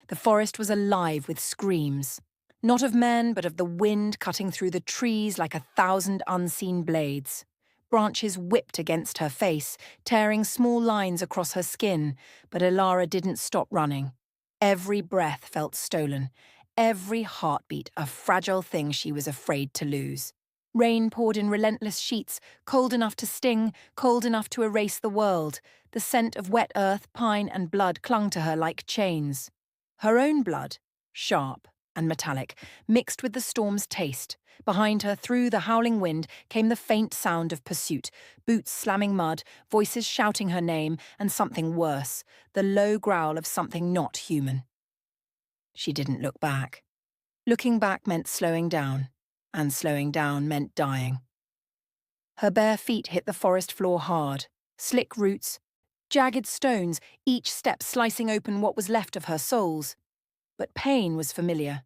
The forest was alive with screams, not of men, but of the wind cutting through the trees like 1,000 unseen blades. Branches whipped against her face, tearing small lines across her skin, but Ilara didn't stop running. Every breath felt stolen, every heartbeat a fragile thing she was afraid to lose. Rain poured in relentless sheets, cold enough to sting, cold enough to erase the world. The scent of wet earth, pine, and blood clung to her like chains. Her own blood, sharp and metallic, mixed with the storm's taste. Behind her, through the howling wind, came the faint sound of pursuit, boots slamming mud, voices shouting her name, and something worse, the low growl of something not human. She didn't look back. Looking back meant slowing down, and slowing down meant dying. Her bare feet hit the forest floor hard, slick roots, jagged stones, each step slicing open what was left of her soles. But pain was familiar.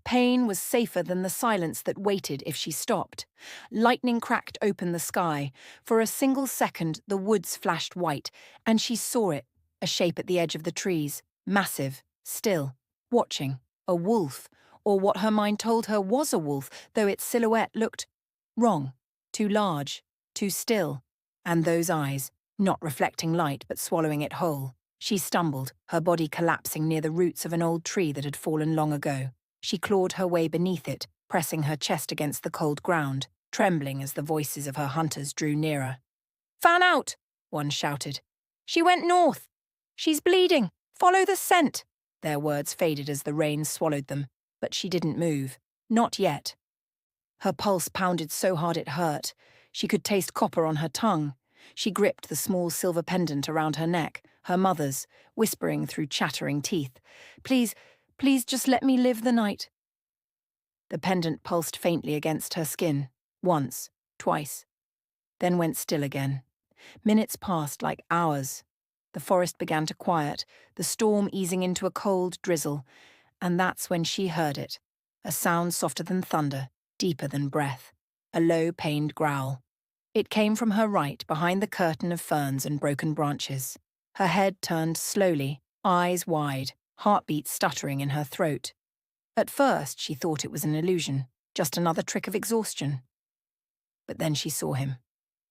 Pain was safer than the silence that waited if she stopped. Lightning cracked open the sky. For a single second, the woods flashed white, and she saw it, a shape at the edge of the trees, massive, still, watching, a wolf, or what her mind told her was a wolf, though its silhouette looked wrong, too large, too still, and those eyes, not reflecting light but swallowing it whole. She stumbled, her body collapsing near the roots of an old tree that had fallen long ago. She clawed her way beneath it, pressing her chest against the cold ground, trembling as the voices of her hunters drew nearer. "Fan out!" one shouted. "She went north! She's bleeding! Follow the scent!" Their words faded as the rain swallowed them, but she didn't move. Not yet. Her pulse pounded so hard it hurt. She could taste copper on her tongue. She gripped the small silver pendant around her neck, her mother's, whispering through chattering teeth. "Please, please just let me live the night." The pendant pulsed faintly against her skin, once, twice, then went still again. Minutes passed like hours. The forest began to quiet, the storm easing into a cold drizzle, and that's when she heard it, a sound softer than thunder, deeper than breath, a low, pained growl. It came from her right, behind the curtain of ferns and broken branches. Her head turned slowly, eyes wide, heartbeat stuttering in her throat. At first, she thought it was an illusion, just another trick of exhaustion. But then she saw him.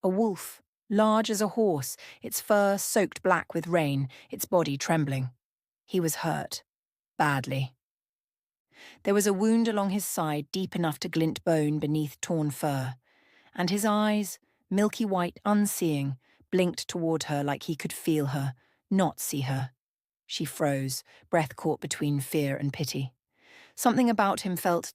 A wolf, large as a horse, its fur soaked black with rain, its body trembling. He was hurt. Badly. There was a wound along his side deep enough to glint bone beneath torn fur, and his eyes, milky white, unseeing, blinked toward her like he could feel her, not see her. She froze, breath caught between fear and pity. Something about him felt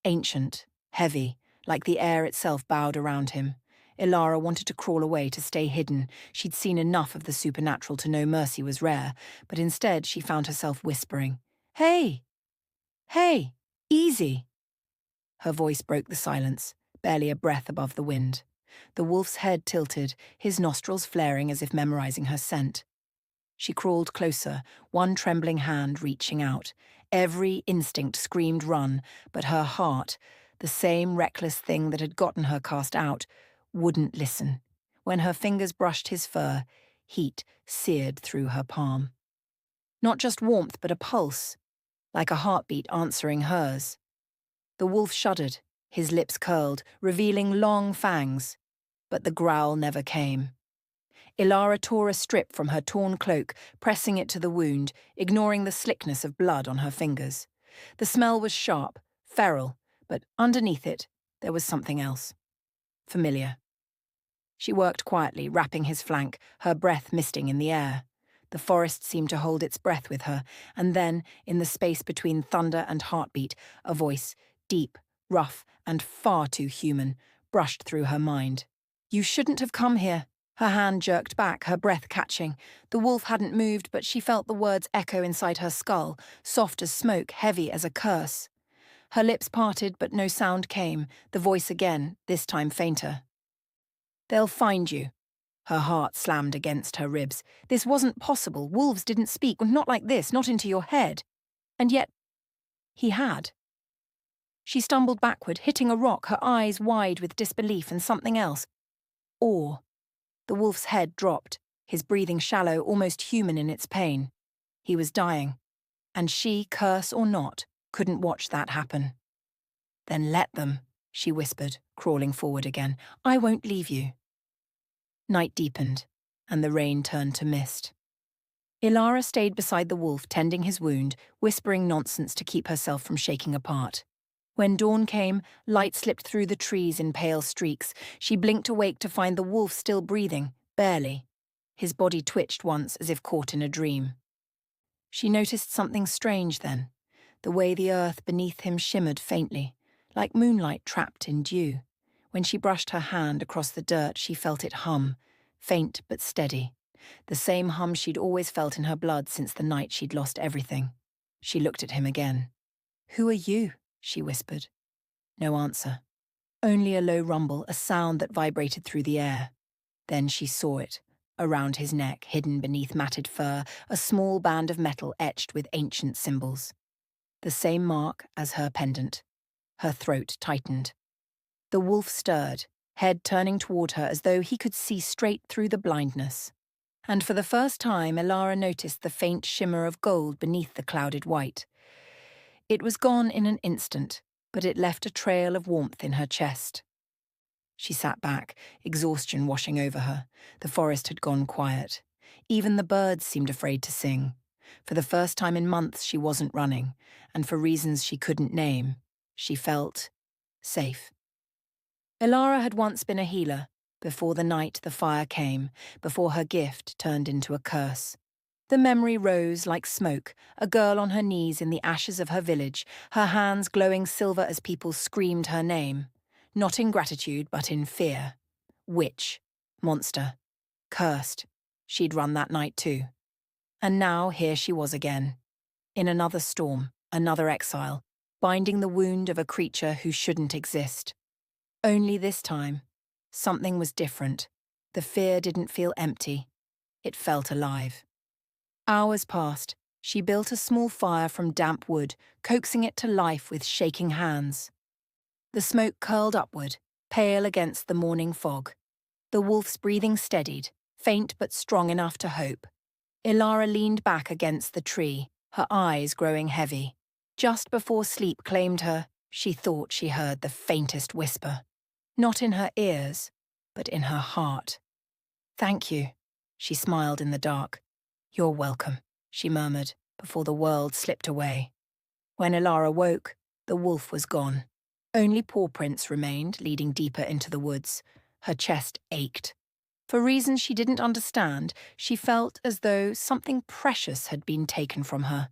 ancient, heavy, like the air itself bowed around him. Ilara wanted to crawl away to stay hidden. She'd seen enough of the supernatural to know mercy was rare, but instead she found herself whispering, "Hey! Hey! Easy!" Her voice broke the silence, barely a breath above the wind. The wolf's head tilted, his nostrils flaring as if memorizing her scent. She crawled closer, one trembling hand reaching out. Every instinct screamed run, but her heart, the same reckless thing that had gotten her cast out, wouldn't listen. When her fingers brushed his fur, heat seared through her palm. Not just warmth, but a pulse, like a heartbeat answering hers. The wolf shuddered, his lips curled, revealing long fangs, but the growl never came. Ilara tore a strip from her torn cloak, pressing it to the wound, ignoring the slickness of blood on her fingers. The smell was sharp, feral, but underneath it, there was something else. Familiar. She worked quietly, wrapping his flank, her breath misting in the air. The forest seemed to hold its breath with her, and then, in the space between thunder and heartbeat, a voice, deep, rough, and far too human, brushed through her mind. "You shouldn't have come here." Her hand jerked back, her breath catching. The wolf hadn't moved, but she felt the words echo inside her skull, soft as smoke, heavy as a curse. Her lips parted, but no sound came, the voice again, this time fainter. "They'll find you." Her heart slammed against her ribs. This wasn't possible. Wolves didn't speak, not like this, not into your head. And yet, he had. She stumbled backward, hitting a rock, her eyes wide with disbelief and something else. Awe. The wolf's head dropped, his breathing shallow, almost human in its pain. He was dying. and she, curse or not, couldn't watch that happen. "Then let them," she whispered, crawling forward again. "I won't leave you." Night deepened, and the rain turned to mist. Ilara stayed beside the wolf, tending his wound, whispering nonsense to keep herself from shaking apart. When dawn came, light slipped through the trees in pale streaks. She blinked awake to find the wolf still breathing, barely. His body twitched once as if caught in a dream. She noticed something strange then, the way the earth beneath him shimmered faintly, like moonlight trapped in dew. When she brushed her hand across the dirt, she felt it hum, faint but steady. The same hum she'd always felt in her blood since the night she'd lost everything. She looked at him again. "Who are you?" she whispered. No answer. Only a low rumble, a sound that vibrated through the air. Then she saw it. Around his neck, hidden beneath matted fur, a small band of metal etched with ancient symbols. The same mark as her pendant. Her throat tightened. The wolf stirred, head turning toward her as though he could see straight through the blindness. And for the first time, Ilara noticed the faint shimmer of gold beneath the clouded white. It was gone in an instant, but it left a trail of warmth in her chest. She sat back, exhaustion washing over her. The forest had gone quiet. Even the birds seemed afraid to sing. For the first time in months, she wasn't running, and for reasons she couldn't name, she felt safe. Ilara had once been a healer, before the night the fire came, before her gift turned into a curse. The memory rose like smoke, a girl on her knees in the ashes of her village, her hands glowing silver as people screamed her name. Not in gratitude, but in fear. Witch. Monster. Cursed. She'd run that night too. And now here she was again. In another storm, another exile, binding the wound of a creature who shouldn't exist. Only this time, something was different. The fear didn't feel empty. It felt alive. Hours passed. She built a small fire from damp wood, coaxing it to life with shaking hands. The smoke curled upward, pale against the morning fog. The wolf's breathing steadied, faint but strong enough to hope. Ilara leaned back against the tree, her eyes growing heavy. Just before sleep claimed her, she thought she heard the faintest whisper. Not in her ears, but in her heart. "Thank you," she smiled in the dark. "You're welcome," she murmured, before the world slipped away. When Ilara woke, the wolf was gone. Only paw prints remained, leading deeper into the woods. Her chest ached. For reasons she didn't understand, she felt as though something precious had been taken from her.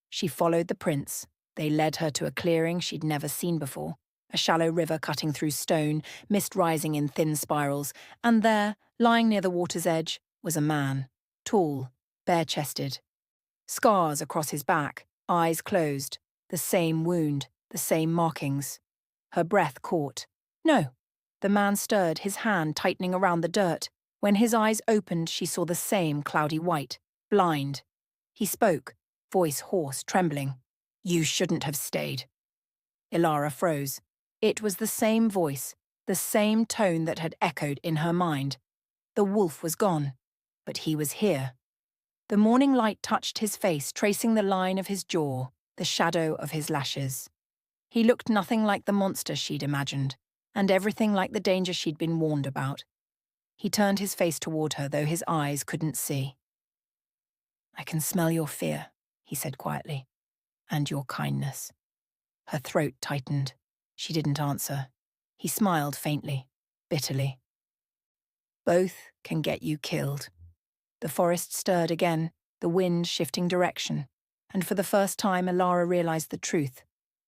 She followed the prints. They led her to a clearing she'd never seen before, a shallow river cutting through stone, mist rising in thin spirals, and there, lying near the water's edge, was a man, tall, bare-chested. Scars across his back, eyes closed, the same wound, the same markings. Her breath caught. No. The man stirred, his hand tightening around the dirt. When his eyes opened, she saw the same cloudy white, blind. He spoke, voice hoarse, trembling. "You shouldn't have stayed." Ilara froze. It was the same voice, the same tone that had echoed in her mind. The wolf was gone, but he was here. The morning light touched his face, tracing the line of his jaw, the shadow of his lashes. He looked nothing like the monster she'd imagined, and everything like the danger she'd been warned about. He turned his face toward her, though his eyes couldn't see. "I can smell your fear," he said quietly, "and your kindness." Her throat tightened. She didn't answer. He smiled faintly, bitterly. "Both can get you killed." The forest stirred again, the wind shifting direction, and for the first time Ilara realized the truth.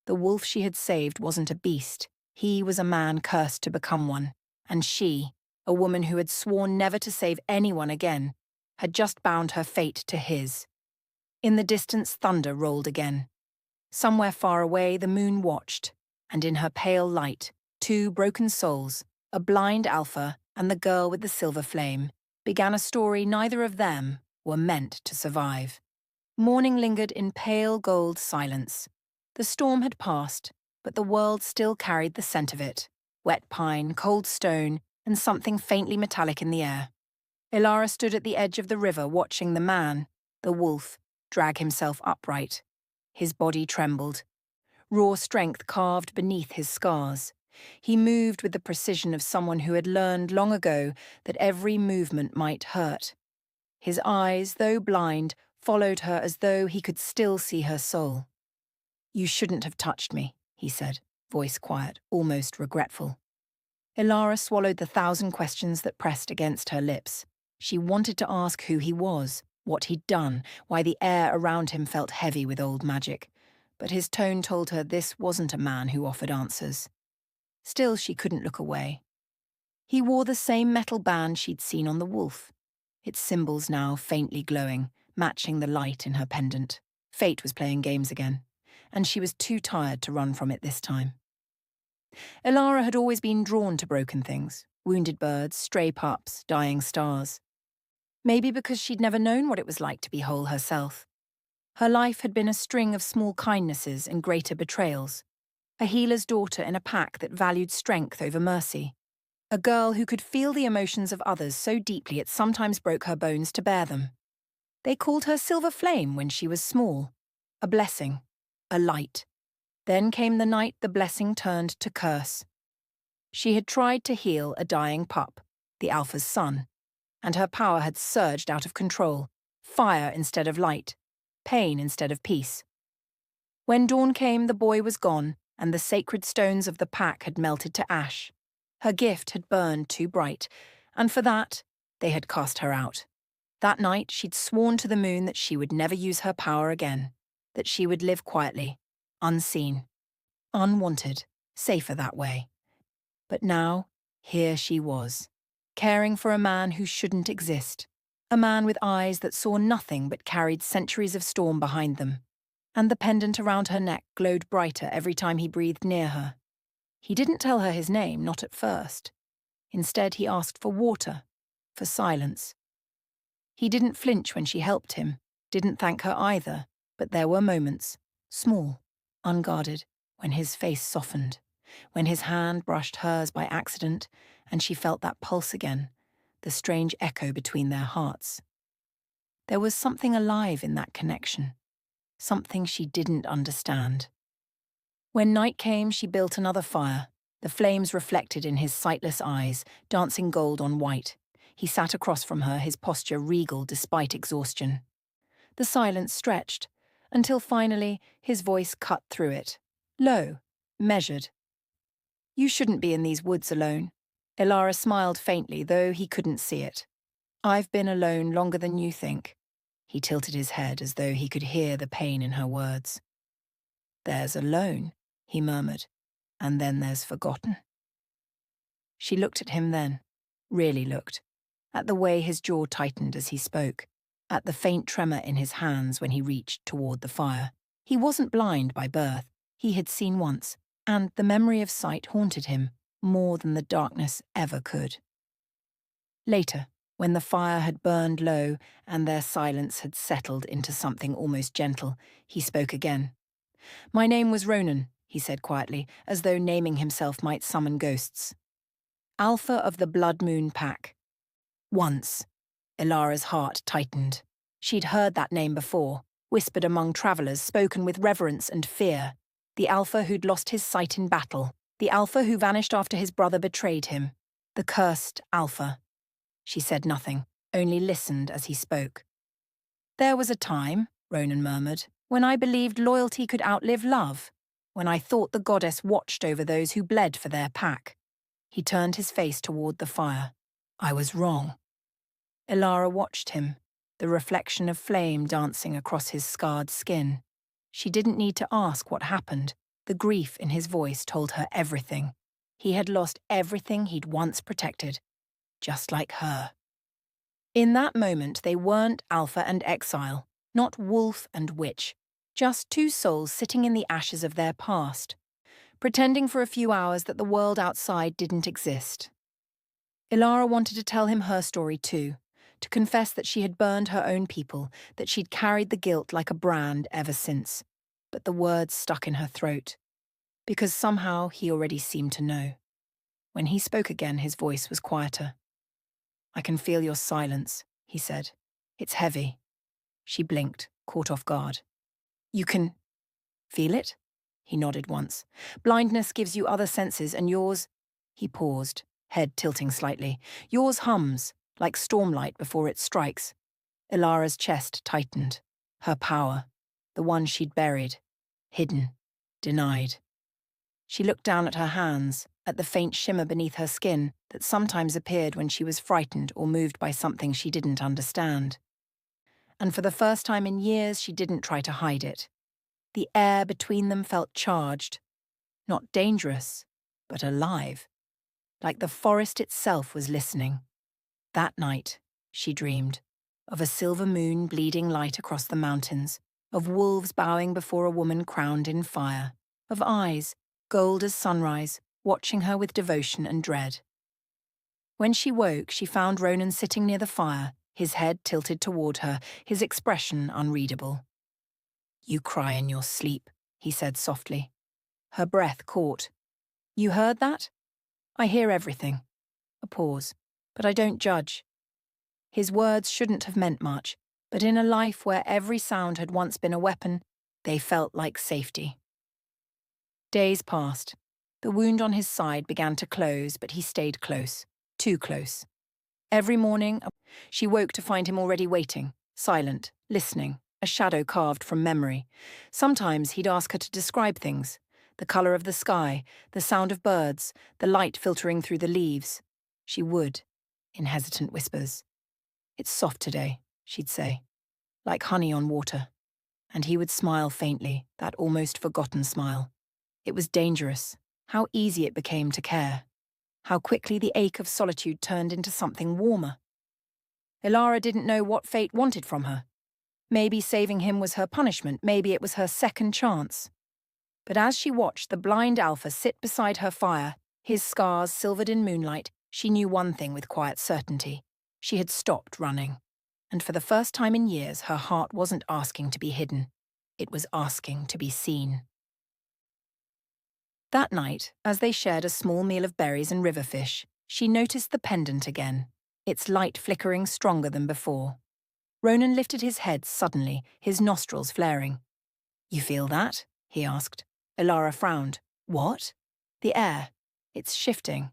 The wolf she had saved wasn't a beast. He was a man cursed to become one, and she, a woman who had sworn never to save anyone again, had just bound her fate to his. In the distance, thunder rolled again. Somewhere far away, the moon watched, and in her pale light, two broken souls, a blind alpha and the girl with the silver flame, began a story neither of them were meant to survive. Morning lingered in pale gold silence. The storm had passed, but the world still carried the scent of it. Wet pine, cold stone, and something faintly metallic in the air. Ilara stood at the edge of the river watching the man, the wolf, drag himself upright. His body trembled. Raw strength carved beneath his scars. He moved with the precision of someone who had learned long ago that every movement might hurt. His eyes, though blind, followed her as though he could still see her soul. "You shouldn't have touched me," he said, voice quiet, almost regretful. Ilara swallowed the 1,000 questions that pressed against her lips. She wanted to ask who he was, what he'd done, why the air around him felt heavy with old magic. But his tone told her this wasn't a man who offered answers. Still, she couldn't look away. He wore the same metal band she'd seen on the wolf, its symbols now faintly glowing, matching the light in her pendant. Fate was playing games again, and she was too tired to run from it this time. Ilara had always been drawn to broken things, wounded birds, stray pups, dying stars. Maybe because she'd never known what it was like to be whole herself. Her life had been a string of small kindnesses and greater betrayals. A healer's daughter in a pack that valued strength over mercy. A girl who could feel the emotions of others so deeply it sometimes broke her bones to bear them. They called her Silver Flame when she was small. A blessing. A light. Then came the night the blessing turned to curse. She had tried to heal a dying pup, the Alpha's son, and her power had surged out of control. Fire instead of light. Pain instead of peace. When dawn came, the boy was gone, and the sacred stones of the pack had melted to ash. Her gift had burned too bright, and for that, they had cast her out. That night, she'd sworn to the moon that she would never use her power again, that she would live quietly, unseen, unwanted, safer that way. But now, here she was, caring for a man who shouldn't exist, a man with eyes that saw nothing but carried centuries of storm behind them, and the pendant around her neck glowed brighter every time he breathed near her. He didn't tell her his name, not at first. Instead, he asked for water, for silence. He didn't flinch when she helped him, didn't thank her either, but there were moments, small, unguarded, when his face softened, when his hand brushed hers by accident, and she felt that pulse again, the strange echo between their hearts. There was something alive in that connection, something she didn't understand. When night came, she built another fire, the flames reflected in his sightless eyes, dancing gold on white. He sat across from her, his posture regal despite exhaustion. The silence stretched, until finally his voice cut through it, low, measured. "You shouldn't be in these woods alone." Ilara smiled faintly, though he couldn't see it. "I've been alone longer than you think." He tilted his head as though he could hear the pain in her words. "There's alone," he murmured, "and then there's forgotten." She looked at him then, really looked, at the way his jaw tightened as he spoke, at the faint tremor in his hands when he reached toward the fire. He wasn't blind by birth. He had seen once, and the memory of sight haunted him more than the darkness ever could. Later, when the fire had burned low and their silence had settled into something almost gentle, he spoke again. "My name was Ronan," he said quietly, as though naming himself might summon ghosts. "Alpha of the Blood Moon Pack." Once, Ilara's heart tightened. She'd heard that name before, whispered among travelers, spoken with reverence and fear. The Alpha who'd lost his sight in battle, the Alpha who vanished after his brother betrayed him, the cursed Alpha. She said nothing, only listened as he spoke. "There was a time," Ronan murmured, "when I believed loyalty could outlive love, when I thought the goddess watched over those who bled for their pack." He turned his face toward the fire. "I was wrong." Ilara watched him, the reflection of flame dancing across his scarred skin. She didn't need to ask what happened. The grief in his voice told her everything. He had lost everything he'd once protected, just like her. In that moment, they weren't Alpha and Exile, not wolf and witch, just two souls sitting in the ashes of their past, pretending for a few hours that the world outside didn't exist. Ilara wanted to tell him her story too, to confess that she had burned her own people, that she'd carried the guilt like a brand ever since. But the words stuck in her throat, because somehow he already seemed to know. When he spoke again, his voice was quieter. "I can feel your silence," he said. "It's heavy." She blinked, caught off guard. You can feel it? He nodded once. Blindness gives you other senses, and yours... He paused, head tilting slightly. Yours hums, like stormlight before it strikes. Ilara's chest tightened. Her power, the one she'd buried, hidden, denied. She looked down at her hands, at the faint shimmer beneath her skin that sometimes appeared when she was frightened or moved by something she didn't understand. And for the first time in years, she didn't try to hide it. The air between them felt charged, not dangerous, but alive, like the forest itself was listening. That night, she dreamed, of a silver moon bleeding light across the mountains, of wolves bowing before a woman crowned in fire, of eyes, gold as sunrise, watching her with devotion and dread. When she woke, she found Ronan sitting near the fire, his head tilted toward her, his expression unreadable. You cry in your sleep, he said softly. Her breath caught. You heard that? I hear everything. A pause. But I don't judge. His words shouldn't have meant much, but in a life where every sound had once been a weapon, they felt like safety. Days passed. The wound on his side began to close, but he stayed close. Too close. Every morning, she woke to find him already waiting, silent, listening, a shadow carved from memory. Sometimes he'd ask her to describe things, the colour of the sky, the sound of birds, the light filtering through the leaves. She would, in hesitant whispers. It's soft today, she'd say, like honey on water. And he would smile faintly, that almost forgotten smile. It was dangerous, how easy it became to care. How quickly the ache of solitude turned into something warmer. Ilara didn't know what fate wanted from her. Maybe saving him was her punishment, maybe it was her second chance. But as she watched the blind alpha sit beside her fire, his scars silvered in moonlight, she knew one thing with quiet certainty. She had stopped running. And for the first time in years, her heart wasn't asking to be hidden. It was asking to be seen. That night, as they shared a small meal of berries and river fish, she noticed the pendant again, its light flickering stronger than before. Ronan lifted his head suddenly, his nostrils flaring. You feel that? He asked. Ilara frowned. What? The air. It's shifting.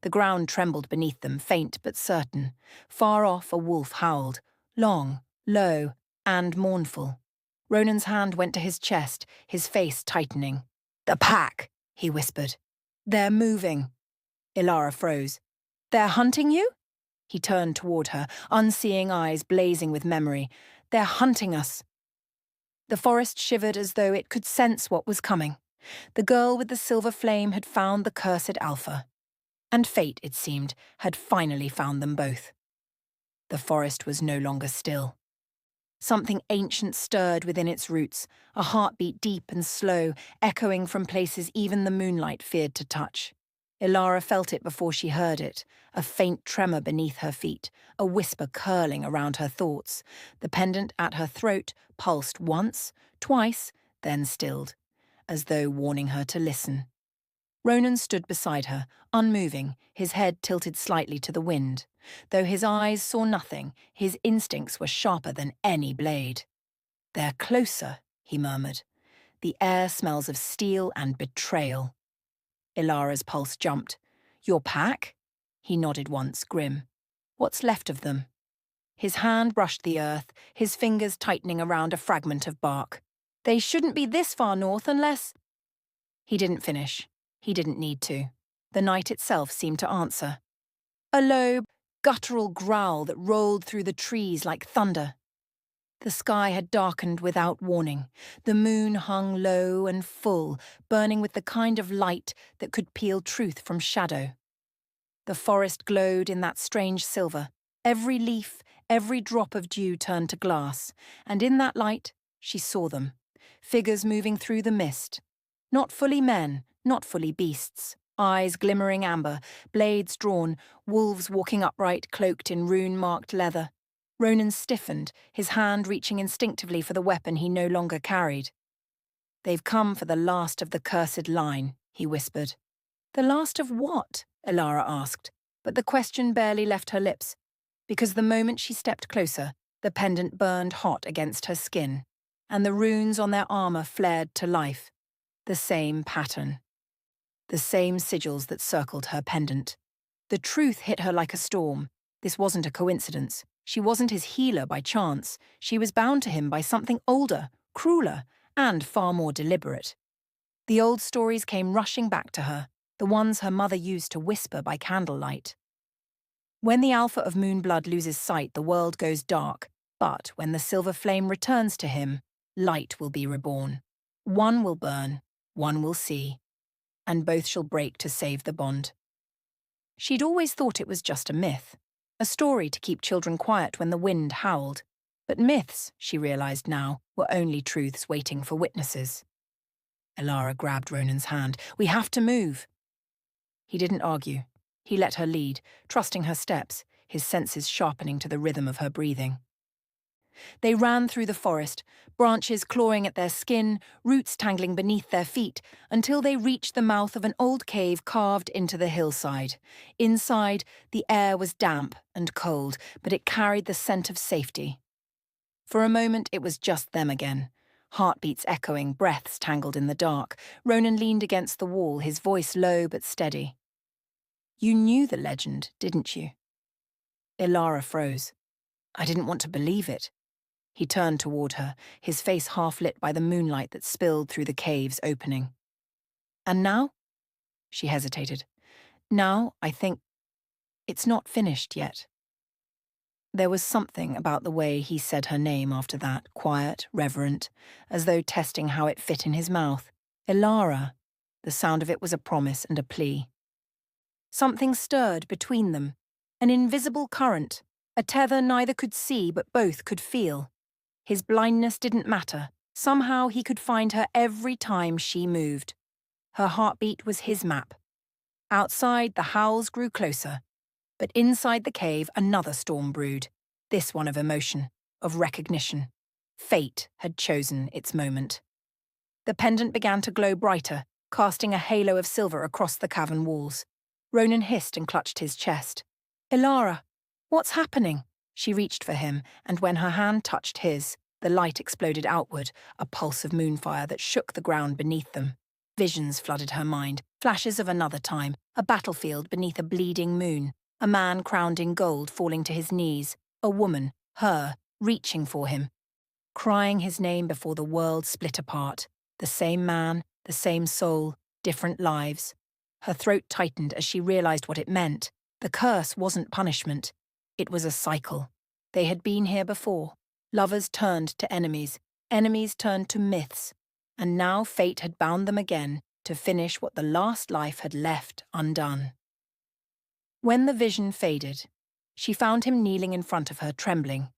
The ground trembled beneath them, faint but certain. Far off, a wolf howled, long, low, and mournful. Ronan's hand went to his chest, his face tightening. The pack! He whispered. They're moving. Ilara froze. They're hunting you? He turned toward her, unseeing eyes blazing with memory. They're hunting us. The forest shivered as though it could sense what was coming. The girl with the silver flame had found the cursed alpha. And fate, it seemed, had finally found them both. The forest was no longer still. Something ancient stirred within its roots, a heartbeat deep and slow, echoing from places even the moonlight feared to touch. Ilara felt it before she heard it, a faint tremor beneath her feet, a whisper curling around her thoughts. The pendant at her throat pulsed once, twice, then stilled, as though warning her to listen. Ronan stood beside her, unmoving, his head tilted slightly to the wind. Though his eyes saw nothing, his instincts were sharper than any blade. They're closer, he murmured. The air smells of steel and betrayal. Ilara's pulse jumped. Your pack? He nodded once, grim. What's left of them? His hand brushed the earth, his fingers tightening around a fragment of bark. They shouldn't be this far north unless... He didn't finish. He didn't need to. The night itself seemed to answer. A low, guttural growl that rolled through the trees like thunder. The sky had darkened without warning. The moon hung low and full, burning with the kind of light that could peel truth from shadow. The forest glowed in that strange silver. Every leaf, every drop of dew turned to glass, and in that light, she saw them. Figures moving through the mist. Not fully men, not fully beasts. Eyes glimmering amber, blades drawn, wolves walking upright, cloaked in rune-marked leather. Ronan stiffened, his hand reaching instinctively for the weapon he no longer carried. They've come for the last of the cursed line, he whispered. The last of what? Ilara asked, but the question barely left her lips, because the moment she stepped closer, the pendant burned hot against her skin. and the runes on their armor flared to life. The same pattern. The same sigils that circled her pendant. The truth hit her like a storm. This wasn't a coincidence. She wasn't his healer by chance. She was bound to him by something older, crueler, and far more deliberate. The old stories came rushing back to her, the ones her mother used to whisper by candlelight. When the alpha of Moonblood loses sight, the world goes dark, but when the silver flame returns to him, light will be reborn. One will burn, one will see, and both shall break to save the bond. She'd always thought it was just a myth, a story to keep children quiet when the wind howled. But myths, she realized now, were only truths waiting for witnesses. Elara grabbed Ronan's hand. "We have to move." He didn't argue. He let her lead, trusting her steps, his senses sharpening to the rhythm of her breathing. They ran through the forest, branches clawing at their skin, roots tangling beneath their feet, until they reached the mouth of an old cave carved into the hillside. Inside, the air was damp and cold, but it carried the scent of safety. For a moment, it was just them again. Heartbeats echoing, breaths tangled in the dark. Ronan leaned against the wall, his voice low but steady. "You knew the legend, didn't you?" Elara froze. "I didn't want to believe it." He turned toward her, his face half lit by the moonlight that spilled through the cave's opening. "And now?" She hesitated. "Now, I think it's not finished yet." There was something about the way he said her name after that, quiet, reverent, as though testing how it fit in his mouth. Elara. The sound of it was a promise and a plea. Something stirred between them, an invisible current, a tether neither could see but both could feel. His blindness didn't matter. Somehow he could find her every time she moved. Her heartbeat was his map. Outside, the howls grew closer. But inside the cave, another storm brewed. This one of emotion, of recognition. Fate had chosen its moment. The pendant began to glow brighter, casting a halo of silver across the cavern walls. Ronan hissed and clutched his chest. "Elara, what's happening?" She reached for him, and when her hand touched his, the light exploded outward, a pulse of moonfire that shook the ground beneath them. Visions flooded her mind, flashes of another time, a battlefield beneath a bleeding moon, a man crowned in gold falling to his knees, a woman, her, reaching for him, crying his name before the world split apart. The same man, the same soul, different lives. Her throat tightened as she realized what it meant. The curse wasn't punishment. It was a cycle. They had been here before. Lovers turned to enemies, enemies turned to myths, and now fate had bound them again to finish what the last life had left undone. When the vision faded, she found him kneeling in front of her, trembling.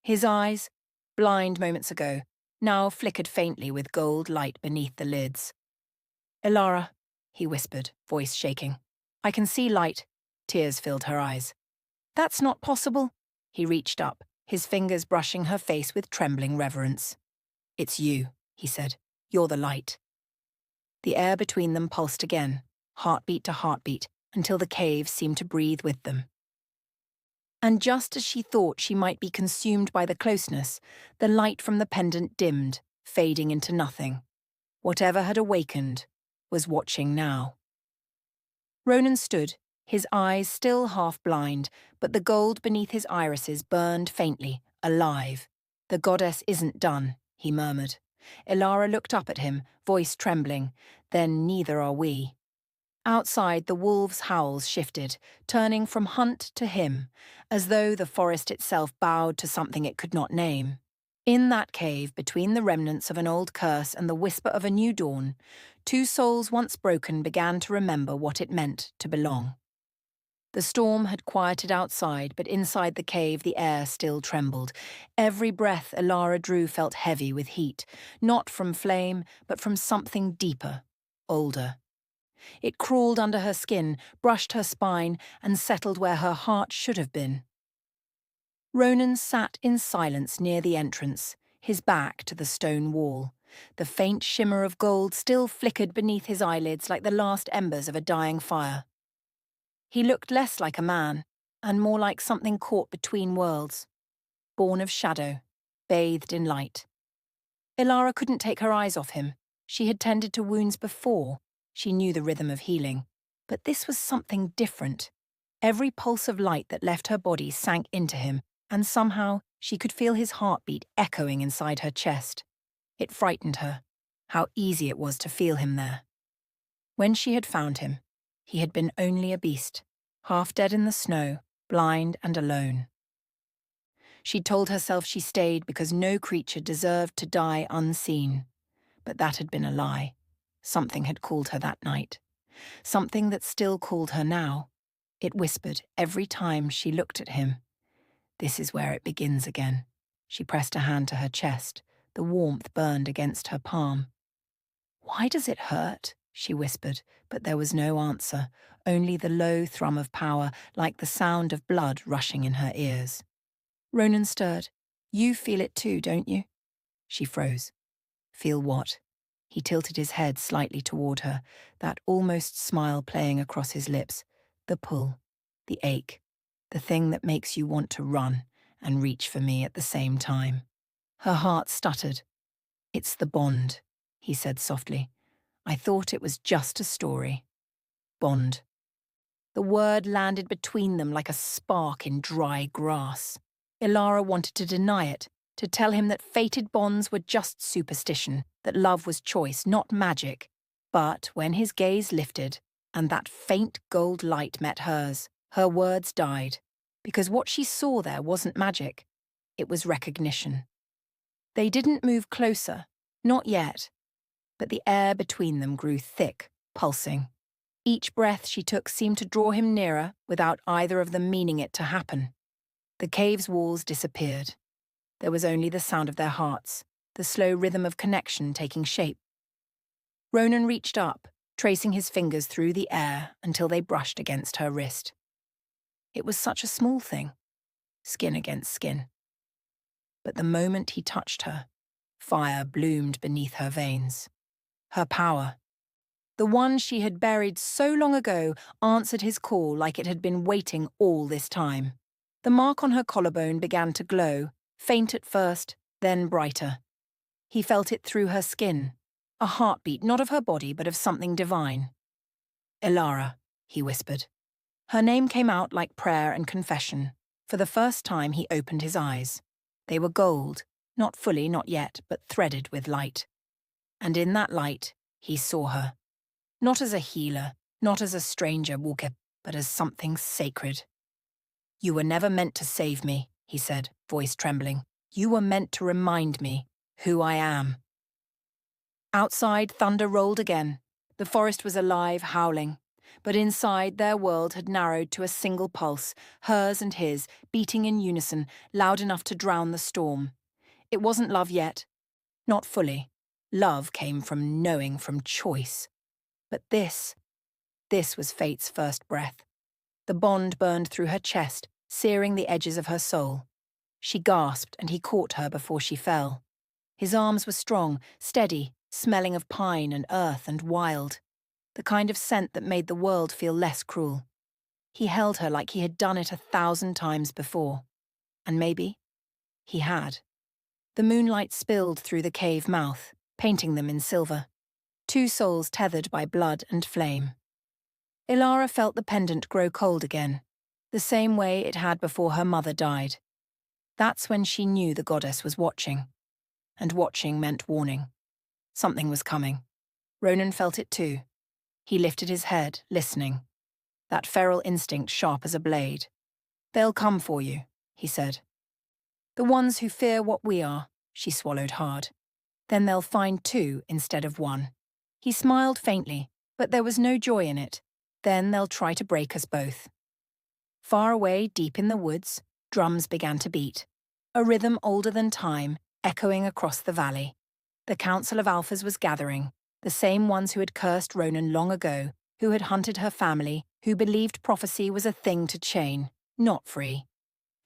His eyes, blind moments ago, now flickered faintly with gold light beneath the lids. "Elara," he whispered, voice shaking. "I can see light." Tears filled her eyes. "That's not possible." He reached up, his fingers brushing her face with trembling reverence. "It's you," he said. "You're the light." The air between them pulsed again, heartbeat to heartbeat, until the cave seemed to breathe with them. And just as she thought she might be consumed by the closeness, the light from the pendant dimmed, fading into nothing. Whatever had awakened was watching now. Ronan stood, his eyes still half blind, but the gold beneath his irises burned faintly, alive. "The goddess isn't done," he murmured. Elara looked up at him, voice trembling. "Then neither are we." Outside, the wolves' howls shifted, turning from hunt to him, as though the forest itself bowed to something it could not name. In that cave, between the remnants of an old curse and the whisper of a new dawn, two souls once broken began to remember what it meant to belong. The storm had quieted outside, but inside the cave the air still trembled. Every breath Elara drew felt heavy with heat, not from flame, but from something deeper, older. It crawled under her skin, brushed her spine, and settled where her heart should have been. Ronan sat in silence near the entrance, his back to the stone wall. The faint shimmer of gold still flickered beneath his eyelids like the last embers of a dying fire. He looked less like a man, and more like something caught between worlds, born of shadow, bathed in light. Ilara couldn't take her eyes off him. She had tended to wounds before. She knew the rhythm of healing. But this was something different. Every pulse of light that left her body sank into him, and somehow she could feel his heartbeat echoing inside her chest. It frightened her, how easy it was to feel him there. When she had found him, he had been only a beast, half dead in the snow, blind and alone. She'd told herself she stayed because no creature deserved to die unseen. But that had been a lie. Something had called her that night. Something that still called her now. It whispered every time she looked at him. This is where it begins again. She pressed a hand to her chest. The warmth burned against her palm. Why does it hurt? She whispered, but there was no answer, only the low thrum of power, like the sound of blood rushing in her ears. Ronan stirred. You feel it too, don't you? She froze. Feel what? He tilted his head slightly toward her, that almost smile playing across his lips. The pull, the ache, the thing that makes you want to run and reach for me at the same time. Her heart stuttered. It's the bond, he said softly. I thought it was just a story. Bond. The word landed between them like a spark in dry grass. Ilara wanted to deny it, to tell him that fated bonds were just superstition, that love was choice, not magic. But when his gaze lifted, and that faint gold light met hers, her words died, because what she saw there wasn't magic. It was recognition. They didn't move closer, not yet, but the air between them grew thick, pulsing. Each breath she took seemed to draw him nearer without either of them meaning it to happen. The cave's walls disappeared. There was only the sound of their hearts, the slow rhythm of connection taking shape. Ronan reached up, tracing his fingers through the air until they brushed against her wrist. It was such a small thing, skin against skin. But the moment he touched her, fire bloomed beneath her veins. Her power, the one she had buried so long ago, answered his call like it had been waiting all this time. The mark on her collarbone began to glow, faint at first, then brighter. He felt it through her skin, a heartbeat not of her body but of something divine. Ilara, he whispered. Her name came out like prayer and confession. For the first time he opened his eyes. They were gold, not fully, not yet, but threaded with light. And in that light, he saw her. Not as a healer, not as a stranger walker, but as something sacred. You were never meant to save me, he said, voice trembling. You were meant to remind me who I am. Outside, thunder rolled again. The forest was alive, howling. But inside, their world had narrowed to a single pulse, hers and his, beating in unison, loud enough to drown the storm. It wasn't love yet. Not fully. Love came from knowing, from choice. But this was fate's first breath. The bond burned through her chest, searing the edges of her soul. She gasped, and he caught her before she fell. His arms were strong, steady, smelling of pine and earth and wild, the kind of scent that made the world feel less cruel. He held her like he had done it 1,000 times before. And maybe he had. The moonlight spilled through the cave mouth, painting them in silver. Two souls tethered by blood and flame. Ilara felt the pendant grow cold again, the same way it had before her mother died. That's when she knew the goddess was watching. And watching meant warning. Something was coming. Ronan felt it too. He lifted his head, listening. That feral instinct sharp as a blade. They'll come for you, he said. The ones who fear what we are, she swallowed hard. Then they'll find two instead of one. He smiled faintly, but there was no joy in it. Then they'll try to break us both. Far away, deep in the woods, drums began to beat. A rhythm older than time, echoing across the valley. The Council of Alphas was gathering, the same ones who had cursed Ronan long ago, who had hunted her family, who believed prophecy was a thing to chain, not free.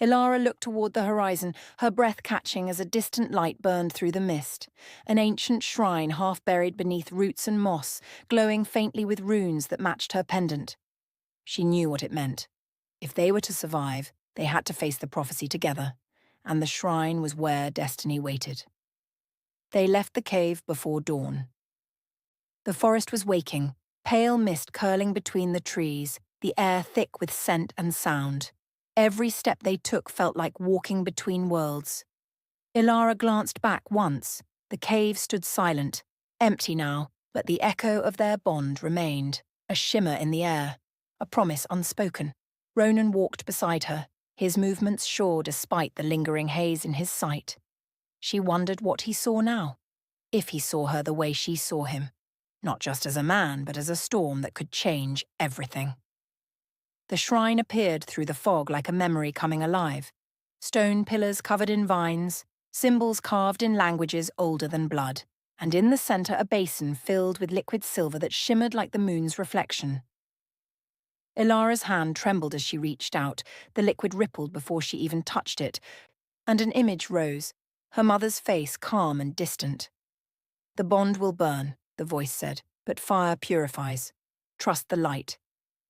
Ilara looked toward the horizon, her breath catching as a distant light burned through the mist. An ancient shrine half buried beneath roots and moss, glowing faintly with runes that matched her pendant. She knew what it meant. If they were to survive, they had to face the prophecy together, and the shrine was where destiny waited. They left the cave before dawn. The forest was waking, pale mist curling between the trees, the air thick with scent and sound. Every step they took felt like walking between worlds. Ilara glanced back once. The cave stood silent, empty now, but the echo of their bond remained, a shimmer in the air, a promise unspoken. Ronan walked beside her, his movements sure despite the lingering haze in his sight. She wondered what he saw now, if he saw her the way she saw him, not just as a man, but as a storm that could change everything. The shrine appeared through the fog like a memory coming alive. Stone pillars covered in vines, symbols carved in languages older than blood, and in the center a basin filled with liquid silver that shimmered like the moon's reflection. Ilara's hand trembled as she reached out, the liquid rippled before she even touched it, and an image rose, her mother's face calm and distant. "The bond will burn," the voice said, "but fire purifies. Trust the light,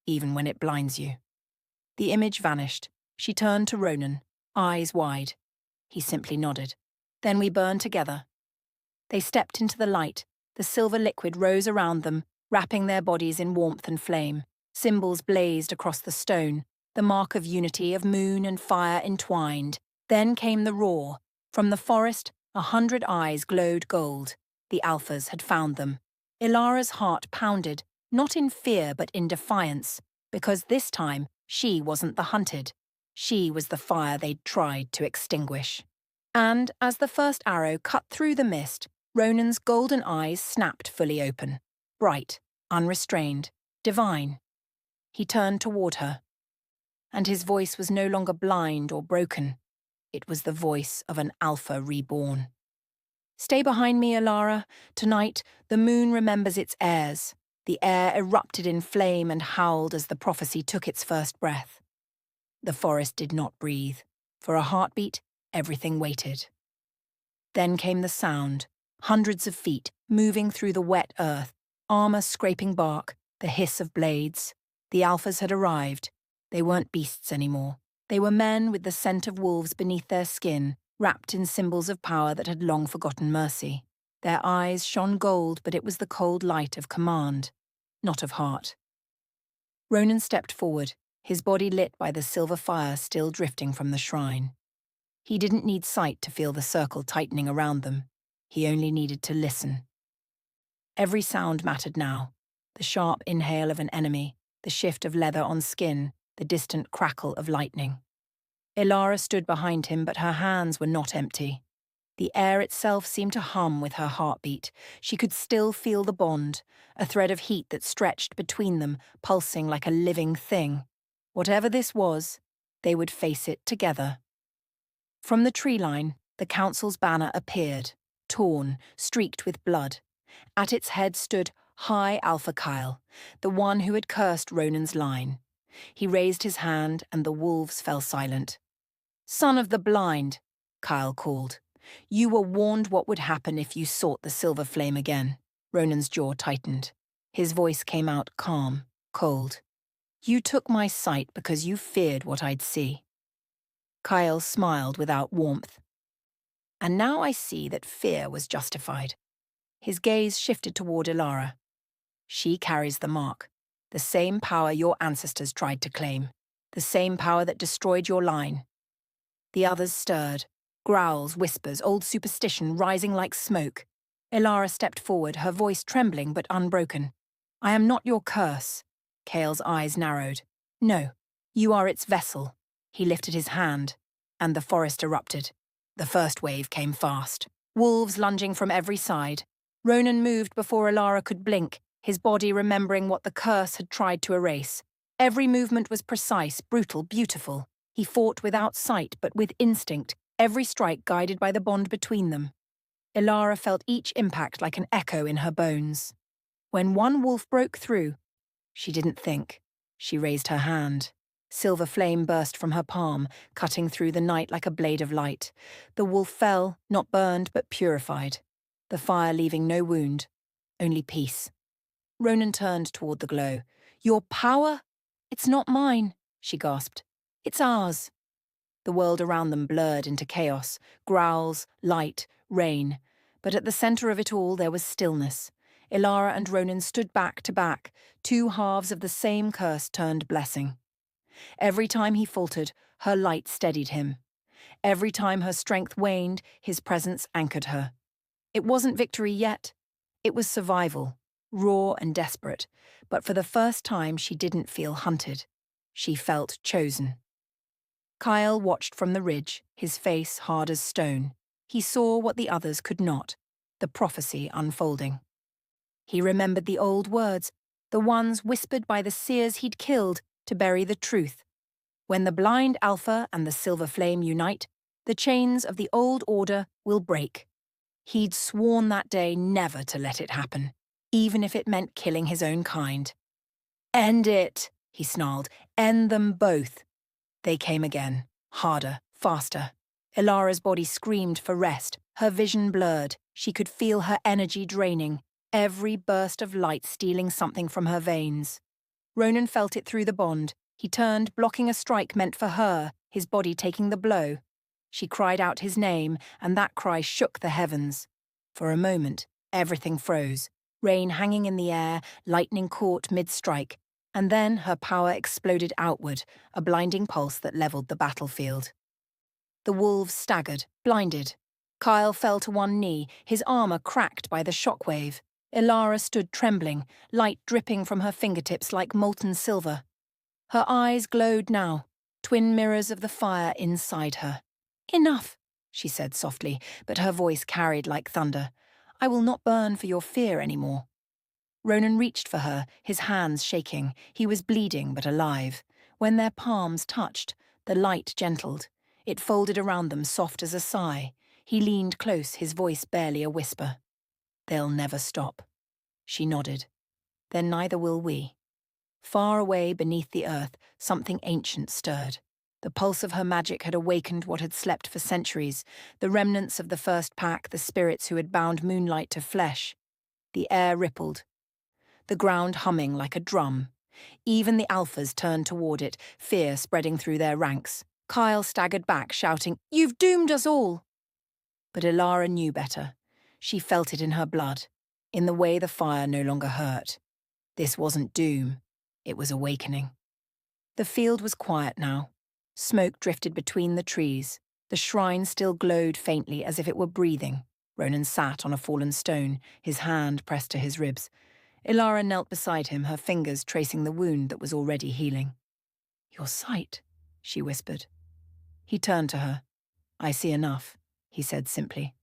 even when it blinds you." The image vanished. She turned to Ronan, eyes wide. He simply nodded. "Then we burn together." They stepped into the light. The silver liquid rose around them, wrapping their bodies in warmth and flame. Symbols blazed across the stone, the mark of unity of moon and fire entwined. Then came the roar. From the forest, 100 eyes glowed gold. The Alphas had found them. Ilara's heart pounded, not in fear but in defiance, because this time she wasn't the hunted. She was the fire they'd tried to extinguish. And as the first arrow cut through the mist, Ronan's golden eyes snapped fully open, bright, unrestrained, divine. He turned toward her, and his voice was no longer blind or broken. It was the voice of an Alpha reborn. "Stay behind me, Ilara. Tonight, the moon remembers its heirs." The air erupted in flame and howled as the prophecy took its first breath. The forest did not breathe. For a heartbeat, everything waited. Then came the sound, hundreds of feet, moving through the wet earth, armor scraping bark, the hiss of blades. The Alphas had arrived. They weren't beasts anymore. They were men with the scent of wolves beneath their skin, wrapped in symbols of power that had long forgotten mercy. Their eyes shone gold, but it was the cold light of command, not of heart. Ronan stepped forward, his body lit by the silver fire still drifting from the shrine. He didn't need sight to feel the circle tightening around them. He only needed to listen. Every sound mattered now. The sharp inhale of an enemy, the shift of leather on skin, the distant crackle of lightning. Ilara stood behind him, but her hands were not empty. The air itself seemed to hum with her heartbeat. She could still feel the bond, a thread of heat that stretched between them, pulsing like a living thing. Whatever this was, they would face it together. From the tree line, the council's banner appeared, torn, streaked with blood. At its head stood High Alpha Kyle, the one who had cursed Ronan's line. He raised his hand and the wolves fell silent. "Son of the blind," Kyle called. "You were warned what would happen if you sought the silver flame again." Ronan's jaw tightened. His voice came out calm, cold. "You took my sight because you feared what I'd see." Kyle smiled without warmth. "And now I see that fear was justified." His gaze shifted toward Ilara. "She carries the mark, the same power your ancestors tried to claim, the same power that destroyed your line." The others stirred, growls, whispers, old superstition rising like smoke. Ilara stepped forward, her voice trembling but unbroken. "I am not your curse." Kale's eyes narrowed. "No, you are its vessel." He lifted his hand, and the forest erupted. The first wave came fast, wolves lunging from every side. Ronan moved before Ilara could blink, his body remembering what the curse had tried to erase. Every movement was precise, brutal, beautiful. He fought without sight but with instinct, every strike guided by the bond between them. Ilara felt each impact like an echo in her bones. When one wolf broke through, she didn't think. She raised her hand. Silver flame burst from her palm, cutting through the night like a blade of light. The wolf fell, not burned but purified. The fire leaving no wound, only peace. Ronan turned toward the glow. "Your power? It's not mine," she gasped. "It's ours." The world around them blurred into chaos, growls, light, rain. But at the centre of it all there was stillness. Ilara and Ronan stood back to back, two halves of the same curse turned blessing. Every time he faltered, her light steadied him. Every time her strength waned, his presence anchored her. It wasn't victory yet. It was survival, raw and desperate, but for the first time she didn't feel hunted. She felt chosen. Kyle watched from the ridge, his face hard as stone. He saw what the others could not, the prophecy unfolding. He remembered the old words, the ones whispered by the seers he'd killed to bury the truth. When the blind Alpha and the silver flame unite, the chains of the old order will break. He'd sworn that day never to let it happen, even if it meant killing his own kind. "End it," he snarled. "End them both." They came again, harder, faster. Ilara's body screamed for rest, her vision blurred. She could feel her energy draining, every burst of light stealing something from her veins. Ronan felt it through the bond. He turned, blocking a strike meant for her, his body taking the blow. She cried out his name, and that cry shook the heavens. For a moment, everything froze, rain hanging in the air, lightning caught mid-strike, and then her power exploded outward, a blinding pulse that leveled the battlefield. The wolves staggered, blinded. Kyle fell to one knee, his armor cracked by the shockwave. Ilara stood trembling, light dripping from her fingertips like molten silver. Her eyes glowed now, twin mirrors of the fire inside her. "Enough," she said softly, but her voice carried like thunder. "I will not burn for your fear anymore." Ronan reached for her, his hands shaking. He was bleeding but alive. When their palms touched, the light gentled. It folded around them soft as a sigh. He leaned close, his voice barely a whisper. "They'll never stop." She nodded. "Then neither will we." Far away beneath the earth, something ancient stirred. The pulse of her magic had awakened what had slept for centuries, the remnants of the first pack, the spirits who had bound moonlight to flesh. The air rippled, the ground humming like a drum. Even the alphas turned toward it, fear spreading through their ranks. Kyle staggered back, shouting, "You've doomed us all!" But Ilara knew better. She felt it in her blood, in the way the fire no longer hurt. This wasn't doom, it was awakening. The field was quiet now. Smoke drifted between the trees. The shrine still glowed faintly as if it were breathing. Ronan sat on a fallen stone, his hand pressed to his ribs. Ilara knelt beside him, her fingers tracing the wound that was already healing. "Your sight," she whispered. He turned to her. "I see enough," he said simply.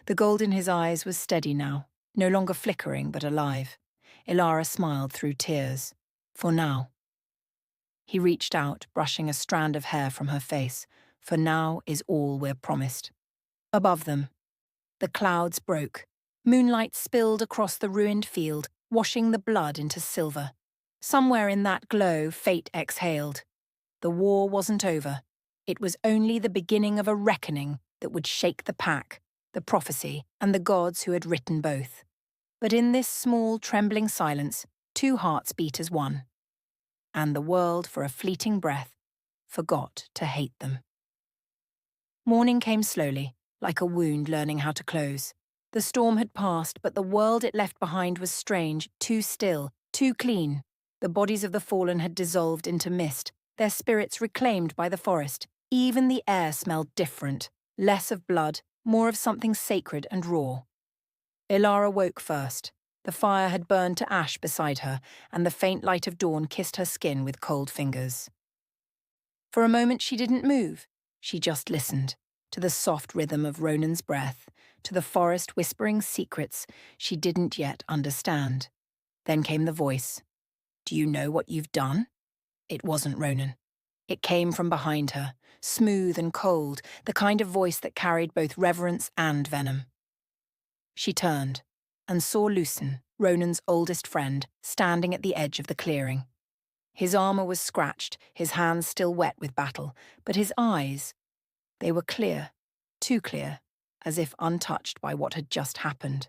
The gold in his eyes was steady now, no longer flickering but alive. Ilara smiled through tears. "For now." He reached out, brushing a strand of hair from her face. "For now is all we're promised." Above them, the clouds broke. Moonlight spilled across the ruined field, washing the blood into silver. Somewhere in that glow, fate exhaled. The war wasn't over. It was only the beginning of a reckoning that would shake the pack, the prophecy, and the gods who had written both. But in this small, trembling silence, two hearts beat as one. And the world, for a fleeting breath, forgot to hate them. Morning came slowly, like a wound learning how to close. The storm had passed, but the world it left behind was strange, too still, too clean. The bodies of the fallen had dissolved into mist, their spirits reclaimed by the forest. Even the air smelled different, less of blood, more of something sacred and raw. Ilara woke first. The fire had burned to ash beside her, and the faint light of dawn kissed her skin with cold fingers. For a moment she didn't move. She just listened, to the soft rhythm of Ronan's breath, to the forest whispering secrets she didn't yet understand. Then came the voice. "Do you know what you've done?" It wasn't Ronan. It came from behind her, smooth and cold, the kind of voice that carried both reverence and venom. She turned and saw Lucen, Ronan's oldest friend, standing at the edge of the clearing. His armor was scratched, his hands still wet with battle, but his eyes, they were clear, too clear, as if untouched by what had just happened.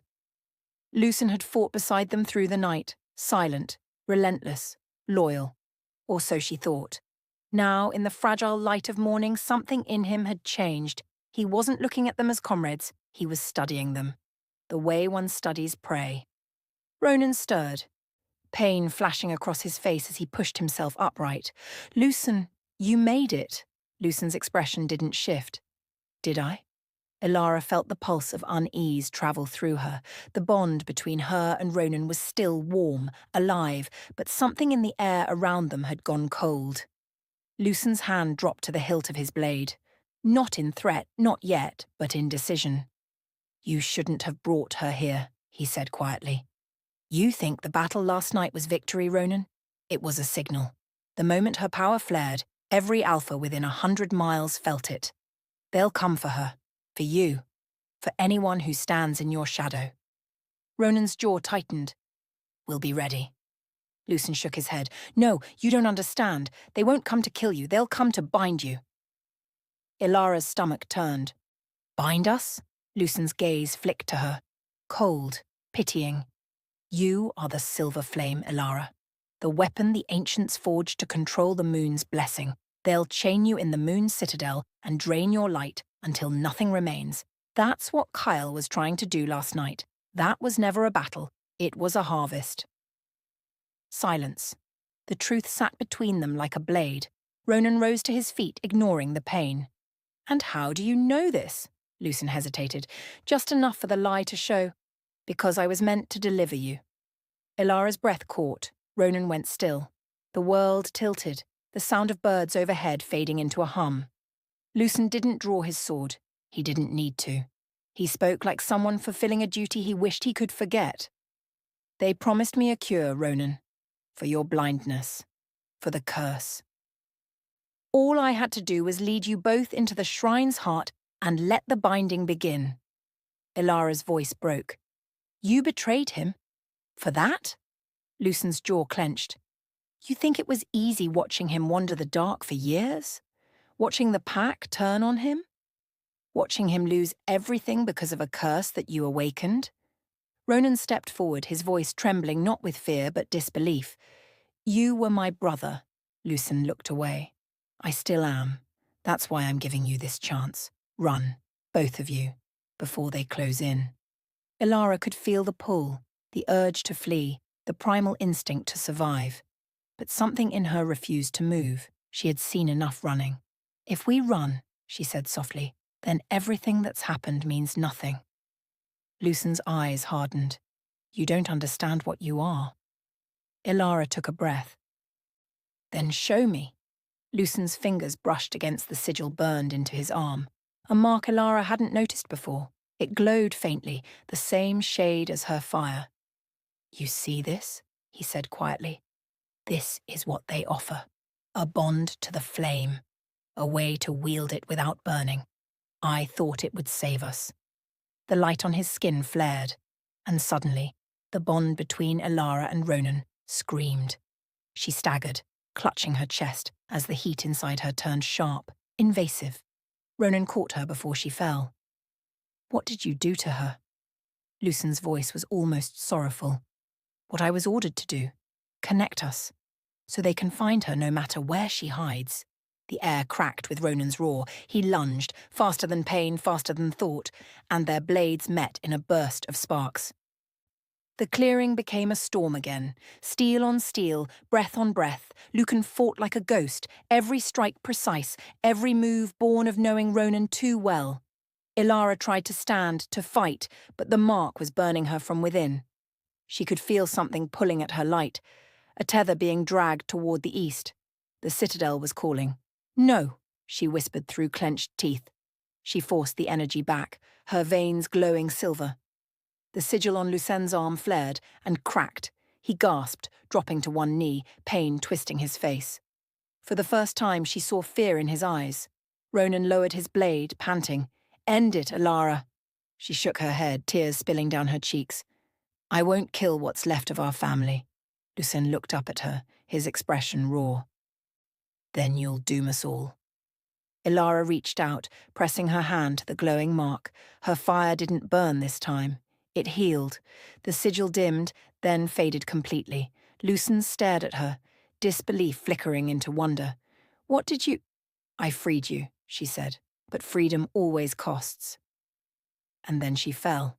Lucen had fought beside them through the night, silent, relentless, loyal. Or so she thought. Now, in the fragile light of morning, something in him had changed. He wasn't looking at them as comrades, he was studying them. the way one studies prey. Ronan stirred, pain flashing across his face as he pushed himself upright. Lucen, you made it. Lucen's expression didn't shift. Did I? Ilara felt the pulse of unease travel through her. The bond between her and Ronan was still warm, alive, but something in the air around them had gone cold. Lucen's hand dropped to the hilt of his blade. Not in threat, not yet, but in decision. You shouldn't have brought her here, he said quietly. You think the battle last night was victory, Ronan? It was a signal. The moment her power flared, every alpha within 100 miles felt it. They'll come for her. For you. For anyone who stands in your shadow. Ronan's jaw tightened. We'll be ready. Lucen shook his head. No, you don't understand. They won't come to kill you. They'll come to bind you. Ilara's stomach turned. Bind us? Lucen's gaze flicked to her. Cold, pitying. You are the silver flame, Ilara. The weapon the ancients forged to control the moon's blessing. They'll chain you in the moon's citadel and drain your light until nothing remains. That's what Kyle was trying to do last night. That was never a battle. It was a harvest. Silence. The truth sat between them like a blade. Ronan rose to his feet, ignoring the pain. And how do you know this? Lucen hesitated. Just enough for the lie to show. Because I was meant to deliver you. Ilara's breath caught. Ronan went still. The world tilted, the sound of birds overhead fading into a hum. Lucen didn't draw his sword. He didn't need to. He spoke like someone fulfilling a duty he wished he could forget. They promised me a cure, Ronan. For your blindness. For the curse. All I had to do was lead you both into the shrine's heart and let the binding begin. Ilara's voice broke. You betrayed him? For that? Lucen's jaw clenched. You think it was easy watching him wander the dark for years? Watching the pack turn on him? Watching him lose everything because of a curse that you awakened? Ronan stepped forward, his voice trembling not with fear but disbelief. You were my brother. Lucen looked away. I still am. That's why I'm giving you this chance. Run, both of you, before they close in. Ilara could feel the pull, the urge to flee, the primal instinct to survive. But something in her refused to move. She had seen enough running. If we run, she said softly, then everything that's happened means nothing. Lucen's eyes hardened. You don't understand what you are. Ilara took a breath. Then show me. Lucen's fingers brushed against the sigil burned into his arm, a mark Ilara hadn't noticed before. It glowed faintly, the same shade as her fire. You see this? He said quietly. This is what they offer. A bond to the flame. A way to wield it without burning. I thought it would save us. The light on his skin flared, and suddenly, the bond between Ilara and Ronan screamed. She staggered, clutching her chest as the heat inside her turned sharp, invasive. Ronan caught her before she fell. What did you do to her? Lucen's voice was almost sorrowful. What I was ordered to do. Connect us. So they can find her no matter where she hides. The air cracked with Ronan's roar. He lunged, faster than pain, faster than thought, and their blades met in a burst of sparks. The clearing became a storm again. Steel on steel, breath on breath, Lucan fought like a ghost, every strike precise, every move born of knowing Ronan too well. Ilara tried to stand, to fight, but the mark was burning her from within. She could feel something pulling at her light, a tether being dragged toward the east. The citadel was calling. No, she whispered through clenched teeth. She forced the energy back, her veins glowing silver. The sigil on Lucen's arm flared and cracked. He gasped, dropping to one knee, pain twisting his face. For the first time, she saw fear in his eyes. Ronan lowered his blade, panting. End it, Ilara. She shook her head, tears spilling down her cheeks. I won't kill what's left of our family. Lucen looked up at her, his expression raw. Then you'll doom us all. Ilara reached out, pressing her hand to the glowing mark. Her fire didn't burn this time. It healed. The sigil dimmed, then faded completely. Lucen stared at her, disbelief flickering into wonder. What did you— I freed you, she said, but freedom always costs. And then she fell.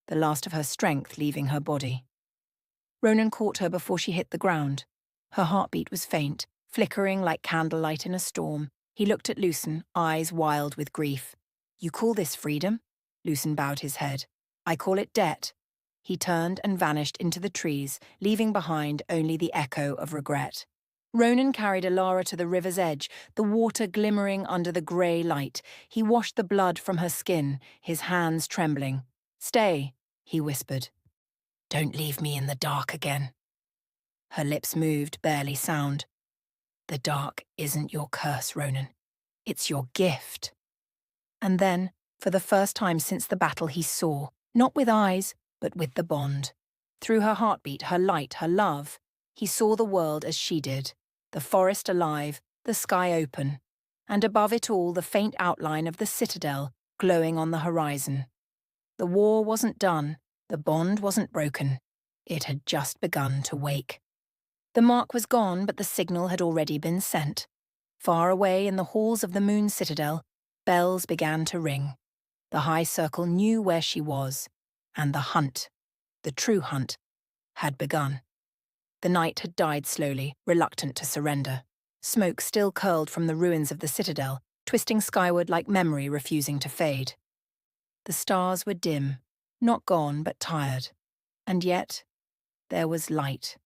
the last of her strength leaving her body. Ronan caught her before she hit the ground. Her heartbeat was faint, flickering like candlelight in a storm. He looked at Lucen, eyes wild with grief. "You call this freedom?" Lucen bowed his head. "I call it debt." He turned and vanished into the trees, leaving behind only the echo of regret. Ronan carried Elara to the river's edge, the water glimmering under the grey light. He washed the blood from her skin, his hands trembling. "Stay," he whispered. "Don't leave me in the dark again." Her lips moved, barely sound. "The dark isn't your curse, Ronan. It's your gift." And then, for the first time since the battle, he saw, not with eyes, but with the bond. Through her heartbeat, her light, her love, he saw the world as she did, the forest alive, the sky open, and above it all the faint outline of the citadel glowing on the horizon. The war wasn't done, the bond wasn't broken. It had just begun to wake. The mark was gone, but the signal had already been sent. Far away in the halls of the Moon Citadel, bells began to ring. The High Circle knew where she was, and the hunt, the true hunt, had begun. The night had died slowly, reluctant to surrender. Smoke still curled from the ruins of the citadel, twisting skyward like memory refusing to fade. The stars were dim, not gone but tired. And yet, there was light.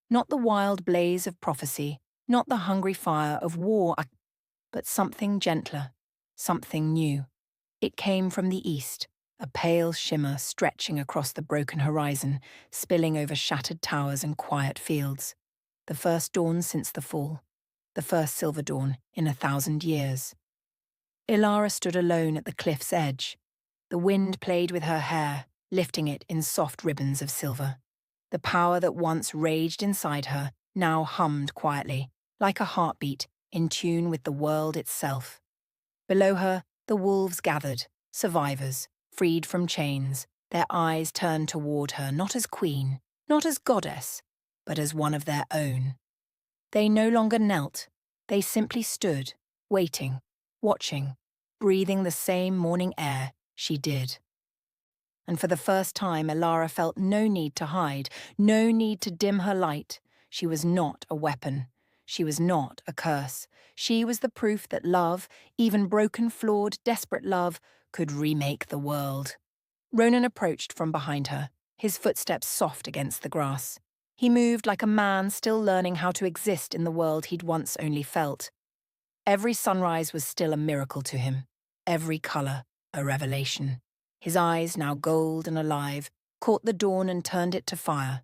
Not the wild blaze of prophecy, not the hungry fire of war, but something gentler, something new. It came from the east, a pale shimmer stretching across the broken horizon, spilling over shattered towers and quiet fields. The first dawn since the fall, the first silver dawn in 1,000 years. Elara stood alone at the cliff's edge. The wind played with her hair, lifting it in soft ribbons of silver. The power that once raged inside her now hummed quietly, like a heartbeat in tune with the world itself. Below her, the wolves gathered, survivors, freed from chains, their eyes turned toward her not as queen, not as goddess, but as one of their own. They no longer knelt, they simply stood, waiting, watching, breathing the same morning air she did. And for the first time, Elara felt no need to hide, no need to dim her light. She was not a weapon. She was not a curse. She was the proof that love, even broken, flawed, desperate love, could remake the world. Ronan approached from behind her, his footsteps soft against the grass. He moved like a man still learning how to exist in the world he'd once only felt. Every sunrise was still a miracle to him, every colour a revelation. His eyes, now gold and alive, caught the dawn and turned it to fire.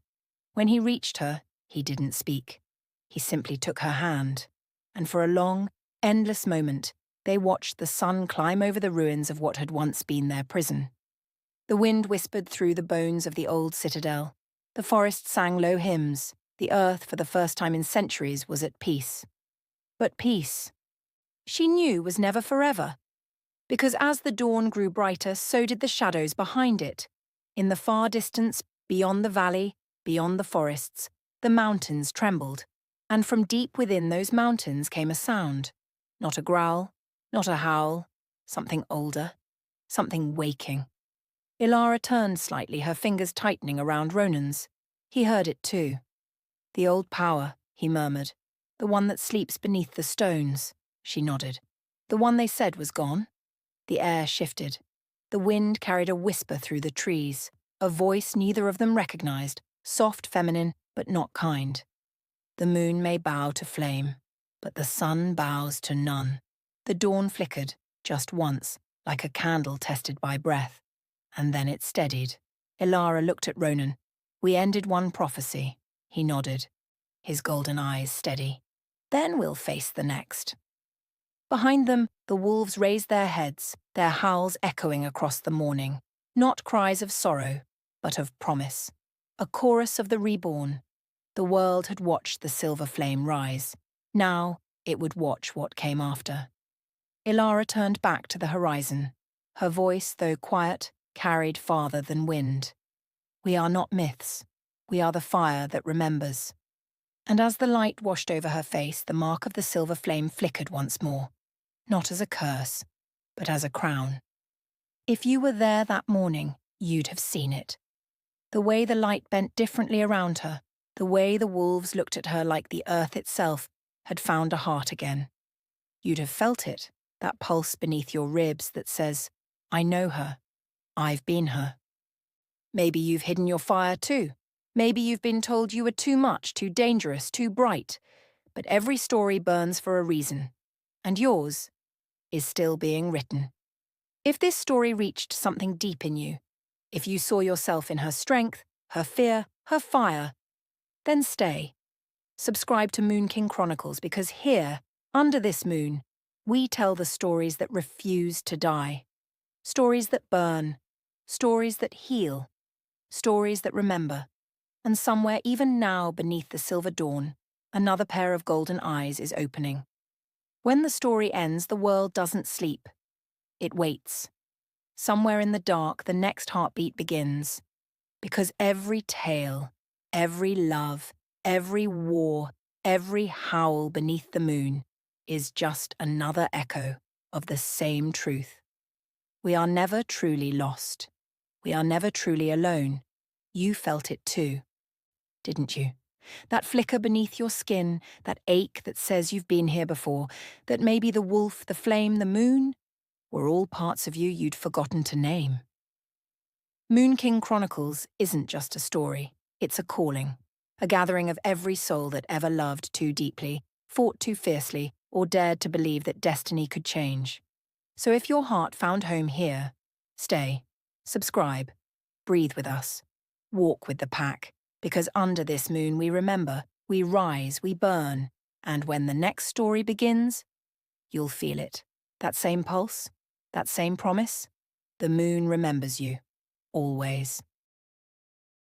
When he reached her, he didn't speak. He simply took her hand, and for a long, endless moment, they watched the sun climb over the ruins of what had once been their prison. The wind whispered through the bones of the old citadel. The forest sang low hymns. The earth, for the first time in centuries, was at peace. But peace, she knew, was never forever. Because as the dawn grew brighter, so did the shadows behind it. In the far distance, beyond the valley, beyond the forests, the mountains trembled. And from deep within those mountains came a sound. Not a growl, not a howl, something older, something waking. Elara turned slightly, her fingers tightening around Ronan's. He heard it too. "The old power," he murmured. "The one that sleeps beneath the stones." She nodded. "The one they said was gone?" The air shifted. The wind carried a whisper through the trees, a voice neither of them recognized, soft, feminine, but not kind. "The moon may bow to flame, but the sun bows to none." The dawn flickered, just once, like a candle tested by breath. And then it steadied. Elara looked at Ronan. "We ended one prophecy." He nodded, his golden eyes steady. "Then we'll face the next." Behind them, the wolves raised their heads, their howls echoing across the morning. Not cries of sorrow, but of promise. A chorus of the reborn. The world had watched the silver flame rise. Now it would watch what came after. Elara turned back to the horizon. Her voice, though quiet, carried farther than wind. "We are not myths. We are the fire that remembers." And as the light washed over her face, the mark of the silver flame flickered once more. Not as a curse, but as a crown. "If you were there that morning, you'd have seen it. The way the light bent differently around her, the way the wolves looked at her like the earth itself had found a heart again. You'd have felt it, that pulse beneath your ribs that says, I know her, I've been her. Maybe you've hidden your fire too. Maybe you've been told you were too much, too dangerous, too bright. But every story burns for a reason, and yours is still being written. If this story reached something deep in you, if you saw yourself in her strength, her fear, her fire, then stay. Subscribe to Moon King Chronicles because here, under this moon, we tell the stories that refuse to die. Stories that burn, stories that heal, stories that remember. And somewhere even now beneath the silver dawn, another pair of golden eyes is opening. When the story ends, the world doesn't sleep. It waits. Somewhere in the dark, the next heartbeat begins. Because every tale, every love, every war, every howl beneath the moon is just another echo of the same truth. We are never truly lost. We are never truly alone. You felt it too, didn't you? That flicker beneath your skin, that ache that says you've been here before, that maybe the wolf, the flame, the moon were all parts of you you'd forgotten to name. Moon King Chronicles isn't just a story, it's a calling, a gathering of every soul that ever loved too deeply, fought too fiercely, or dared to believe that destiny could change. So if your heart found home here, stay, subscribe, breathe with us, walk with the pack, because under this moon we remember, we rise, we burn, and when the next story begins, you'll feel it. That same pulse, that same promise, the moon remembers you, always.